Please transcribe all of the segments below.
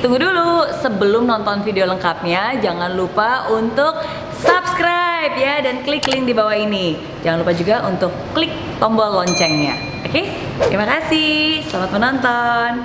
tunggu dulu. Sebelum nonton video lengkapnya, jangan lupa untuk subscribe ya dan klik link di bawah ini. Jangan lupa juga untuk klik tombol loncengnya. Oke? Terima kasih. Selamat menonton.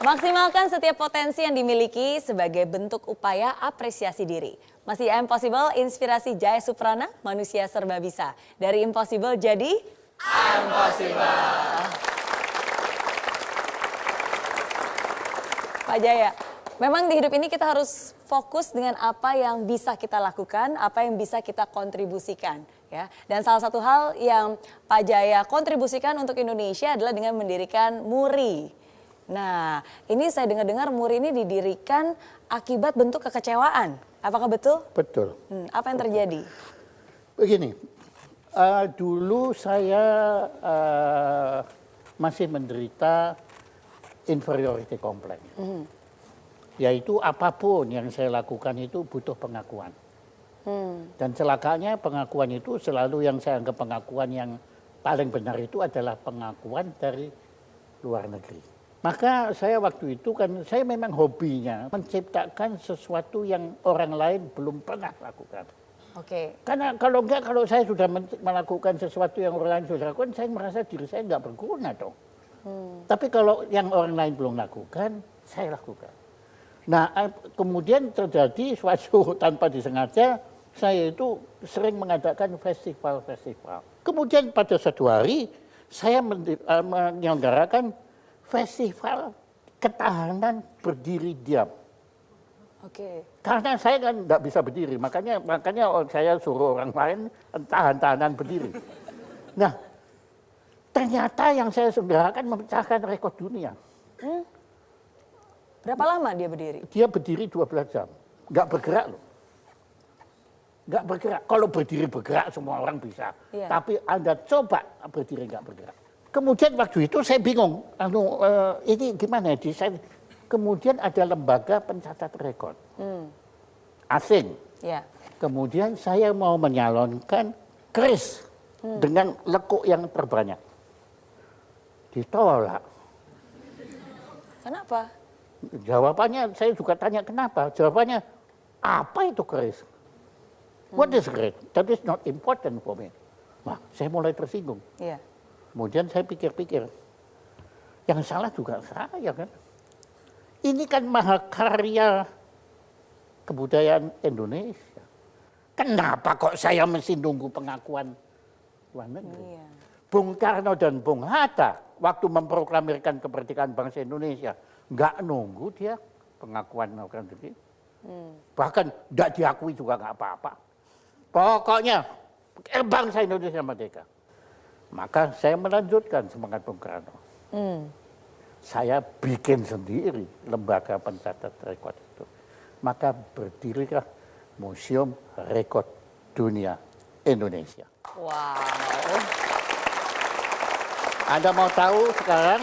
Maksimalkan setiap potensi yang dimiliki sebagai bentuk upaya apresiasi diri. Masih Impossible, inspirasi Jaya Suprana, manusia serba bisa. Dari impossible jadi impossible. Pak Jaya, memang di hidup ini kita harus fokus dengan apa yang bisa kita lakukan, apa yang bisa kita kontribusikan. Ya. Dan salah satu hal yang Pak Jaya kontribusikan untuk Indonesia adalah dengan mendirikan MURI. Nah, ini saya dengar-dengar MURI ini didirikan akibat bentuk kekecewaan. Apakah betul? Betul. Apa yang terjadi? Begini, dulu saya masih menderita inferiority complex. Yaitu apapun yang saya lakukan itu butuh pengakuan. Dan celakanya pengakuan itu selalu yang saya anggap pengakuan yang paling benar itu adalah pengakuan dari luar negeri. Maka saya waktu itu kan saya memang hobinya menciptakan sesuatu yang orang lain belum pernah lakukan. Oke. Karena kalau saya sudah melakukan sesuatu yang orang lain sudah lakukan, saya merasa diri saya nggak berguna dong. Tapi kalau yang orang lain belum lakukan, saya lakukan. Nah, kemudian terjadi suatu tanpa disengaja, saya itu sering mengadakan festival-festival. Kemudian pada suatu hari, saya menyelenggarakan festival ketahanan berdiri diam. Oke. Karena saya kan nggak bisa berdiri, makanya saya suruh orang lain tahan-tahanan berdiri. Nah, ternyata yang saya selenggarakan memecahkan rekor dunia. Berapa lama dia berdiri? Dia berdiri 12 jam, nggak bergerak loh. Nggak bergerak. Kalau berdiri bergerak semua orang bisa. Iya. Tapi Anda coba berdiri nggak bergerak. Kemudian waktu itu saya bingung, ini gimana ya? Kemudian ada lembaga pencatat rekor asing. Ya. Kemudian saya mau menyalonkan keris dengan lekuk yang terbanyak. Ditolak. Kenapa? Jawabannya saya juga tanya kenapa. Jawabannya apa itu keris? What is keris? That is not important for me. Wah, saya mulai tersinggung. Iya. Kemudian saya pikir-pikir, yang salah juga saya kan. Ini kan mahakarya kebudayaan Indonesia. Kenapa kok saya mesti nunggu pengakuan luar negeri? Iya. Bung Karno dan Bung Hatta waktu memproklamirkan kemerdekaan bangsa Indonesia, nggak nunggu dia pengakuan luar negeri. Bahkan nggak diakui juga nggak apa-apa. Pokoknya bangsa Indonesia merdeka. Maka saya melanjutkan semangat Bung Karno. Saya bikin sendiri lembaga pencatat rekor itu. Maka berdirilah Museum Rekor Dunia Indonesia. Wow. Anda mau tahu sekarang,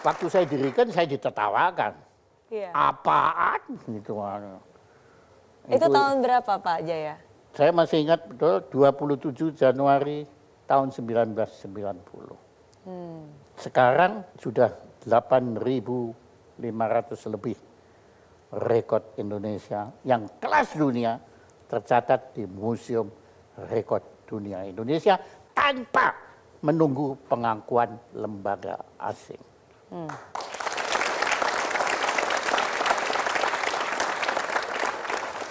waktu saya dirikan saya ditertawakan. Iya. Apaan? Gitu. Itu tahun berapa Pak Jaya? Saya masih ingat betul 27 Januari tahun 1990. Sekarang sudah 8.500 lebih rekor Indonesia yang kelas dunia tercatat di Museum Rekor Dunia Indonesia tanpa menunggu pengakuan lembaga asing.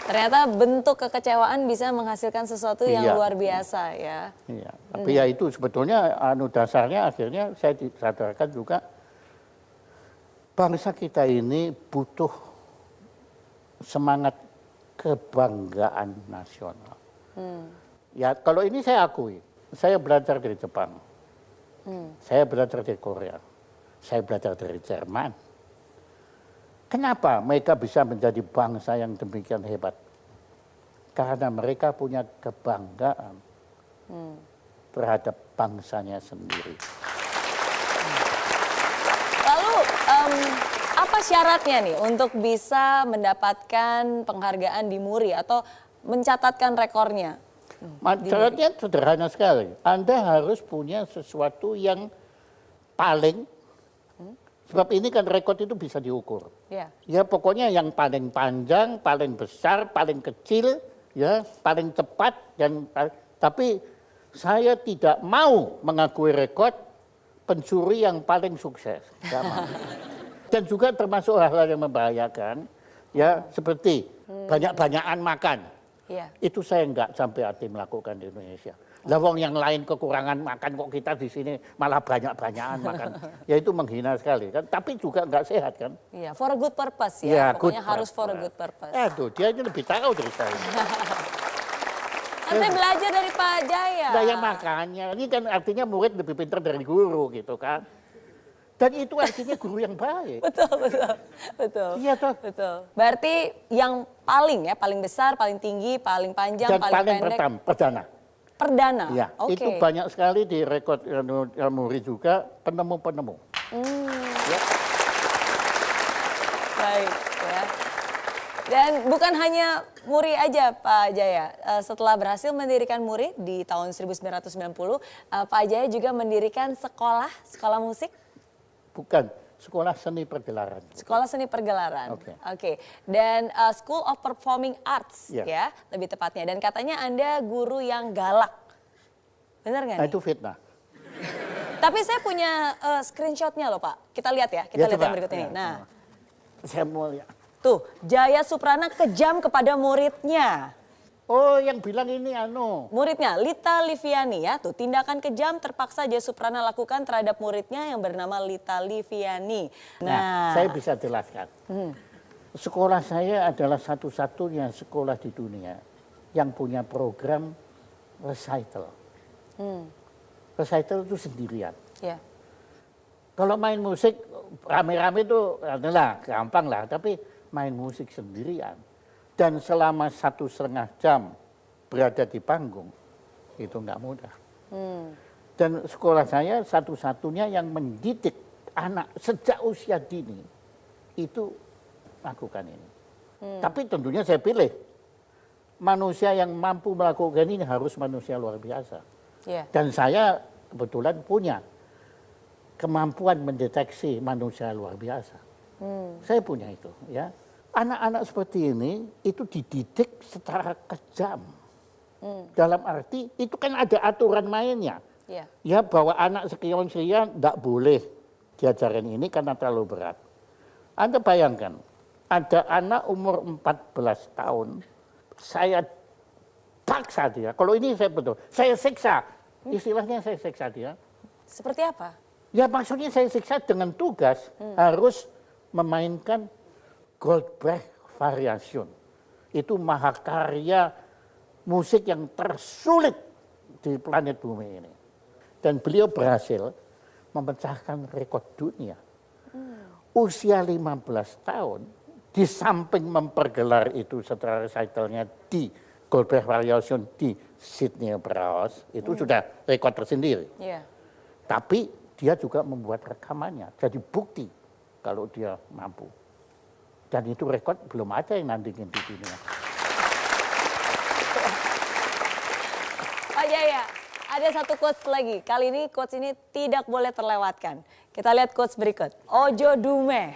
Ternyata bentuk kekecewaan bisa menghasilkan sesuatu yang luar biasa ya. Iya, tapi ya itu sebetulnya dasarnya akhirnya saya disadarkan juga bangsa kita ini butuh semangat kebanggaan nasional. Ya kalau ini saya akui, saya belajar dari Jepang, saya belajar dari Korea, saya belajar dari Jerman. Kenapa mereka bisa menjadi bangsa yang demikian hebat? Karena mereka punya kebanggaan terhadap bangsanya sendiri. Lalu apa syaratnya nih untuk bisa mendapatkan penghargaan di MURI atau mencatatkan rekornya? Syaratnya sederhana sekali. Anda harus punya sesuatu yang paling, sebab ini kan rekod itu bisa diukur. Ya pokoknya yang paling panjang, paling besar, paling kecil, ya paling cepat tapi saya tidak mau mengakui rekod pencuri yang paling sukses. Tidak mau. Dan juga termasuk hal-hal yang membahayakan, ya seperti banyak-banyakan makan. Itu saya enggak sampai hati melakukan di Indonesia. Lawang yang lain kekurangan makan kok kita di sini malah banyak-banyakan makan. Ya itu menghina sekali kan. Tapi juga enggak sehat kan. Iya, for a good purpose ya. Pokoknya harus for a good purpose. Aduh, dia ini lebih tahu dari saya. Saya belajar dari Pak Jaya. Nah, ya makanya, ini kan artinya murid lebih pintar dari guru gitu kan. Dan itu artinya guru yang baik. Betul. Iya toh. Betul. Berarti yang paling ya, paling besar, paling tinggi, paling panjang, dan paling pendek. perdana. Perdana? Ya, itu banyak sekali di rekod Muri juga penemu-penemu. Ya. Baik ya. Dan bukan hanya Muri aja Pak Jaya. Setelah berhasil mendirikan Muri di tahun 1990, Pak Jaya juga mendirikan sekolah musik. Bukan, sekolah seni pergelaran. Sekolah seni pergelaran. Oke. Dan School of Performing Arts ya, lebih tepatnya. Dan katanya Anda guru yang galak. Benar nggak? Nah, itu fitnah. Tapi saya punya screenshotnya loh Pak. Kita lihat ya, kita lihat yang berikut ini. Nah, saya mau lihat. Tuh, Jaya Suprana kejam kepada muridnya. Oh, yang bilang ini muridnya, Lita Liviani ya. Tuh, tindakan kejam terpaksa Jaya Suprana lakukan terhadap muridnya yang bernama Lita Liviani. Nah, saya bisa jelaskan. Sekolah saya adalah satu-satunya sekolah di dunia yang punya program recital. Recital itu sendirian. Kalau main musik rame-rame itu adalah gampang lah, tapi main musik sendirian. Dan selama 1,5 jam berada di panggung, itu nggak mudah. Dan sekolah saya satu-satunya yang mendidik anak sejak usia dini, itu lakukan ini. Tapi tentunya saya pilih, manusia yang mampu melakukan ini harus manusia luar biasa. Dan saya kebetulan punya kemampuan mendeteksi manusia luar biasa. Saya punya itu ya. Anak-anak seperti ini itu dididik secara kejam. Dalam arti itu kan ada aturan mainnya. Ya bahwa anak sekian-sekian tidak boleh diajarin ini karena terlalu berat. Anda bayangkan, ada anak umur 14 tahun, saya paksa dia. Kalau ini saya siksa. Istilahnya saya siksa dia. Seperti apa? Ya maksudnya saya siksa dengan tugas harus memainkan Goldberg Variation. Itu mahakarya musik yang tersulit di planet bumi ini. Dan beliau berhasil memecahkan rekor dunia. Usia 15 tahun, di samping mempergelar itu setelah recitalnya di Goldberg Variation di Sydney Opera House, itu sudah rekor tersendiri. Tapi dia juga membuat rekamannya, jadi bukti kalau dia mampu. Dan itu rekor belum ada yang nandingin di dunia. Pak Jaya, ada satu quotes lagi. Kali ini quotes ini tidak boleh terlewatkan. Kita lihat quotes berikut. Ojo dume.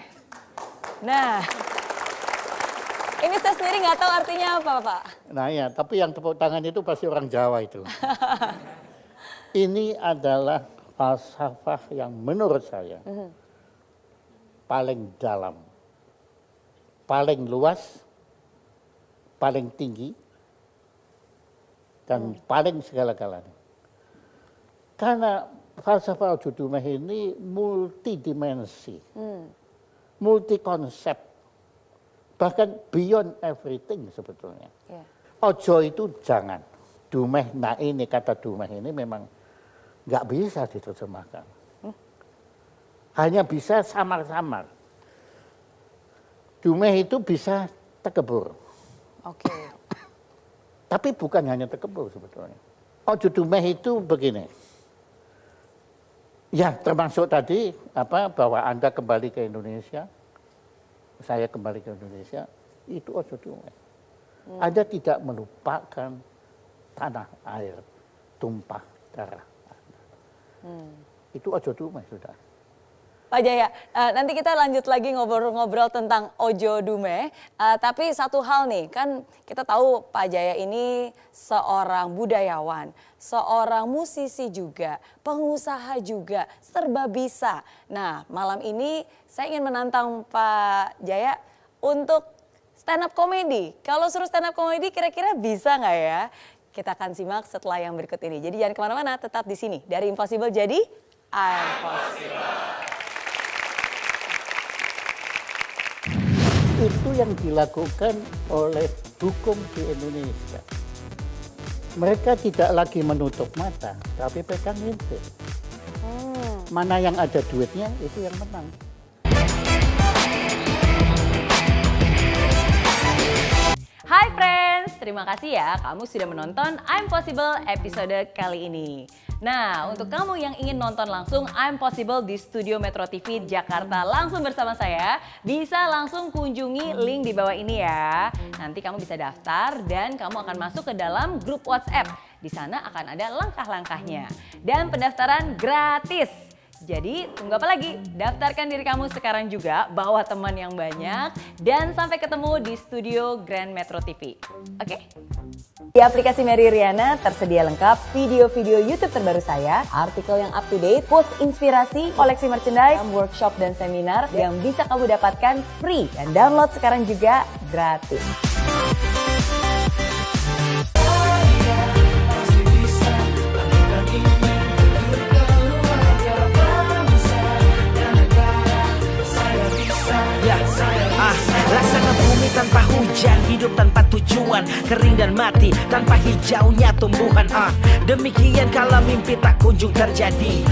Nah, ini saya sendiri nggak tahu artinya apa, Pak. Nah ya, tapi yang tepuk tangan itu pasti orang Jawa itu. Ini adalah falsafah yang menurut saya paling dalam, paling luas, paling tinggi, dan paling segala-galanya. Karena falsafah Ojo Dumeh ini multidimensi, multi konsep, bahkan beyond everything sebetulnya. Ojo itu jangan, dumeh, nah ini kata dumeh ini memang nggak bisa diterjemahkan. Hanya bisa samar-samar. Dumeh itu bisa tekebur. Tapi bukan hanya tekebur sebetulnya. Ojo dumeh itu begini. Ya termasuk tadi bahwa Anda kembali ke Indonesia, saya kembali ke Indonesia, itu ojo dumeh. Anda tidak melupakan tanah air, tumpah darah Anda. Itu ojo dumeh sudah. Pak Jaya, nanti kita lanjut lagi ngobrol-ngobrol tentang Ojo Dume. Tapi satu hal nih, kan kita tahu Pak Jaya ini seorang budayawan, seorang musisi juga, pengusaha juga, serba bisa. Nah, malam ini saya ingin menantang Pak Jaya untuk stand up comedy. Kalau suruh stand up comedy kira-kira bisa nggak ya? Kita akan simak setelah yang berikut ini. Jadi jangan kemana-mana, tetap di sini. Dari Impossible jadi Impossible. Itu yang dilakukan oleh hukum di Indonesia. Mereka tidak lagi menutup mata, tapi pegang intip. Mana yang ada duitnya, itu yang menang. Hai friends, terima kasih ya kamu sudah menonton Impossible episode kali ini. Nah, untuk kamu yang ingin nonton langsung Impossible di Studio Metro TV Jakarta langsung bersama saya, bisa langsung kunjungi link di bawah ini ya. Nanti kamu bisa daftar dan kamu akan masuk ke dalam grup WhatsApp. Di sana akan ada langkah-langkahnya. Dan pendaftaran gratis. Jadi tunggu apa lagi? Daftarkan diri kamu sekarang juga, bawa teman yang banyak, dan sampai ketemu di studio Grand Metro TV. Oke? Di aplikasi Mary Riana tersedia lengkap video-video YouTube terbaru saya, artikel yang up to date, quotes inspirasi, koleksi merchandise, workshop dan seminar yang bisa kamu dapatkan free. Dan download sekarang juga gratis. Rasanya bumi tanpa hujan, hidup tanpa tujuan, kering dan mati tanpa hijaunya tumbuhan. Demikian kalau mimpi tak kunjung terjadi.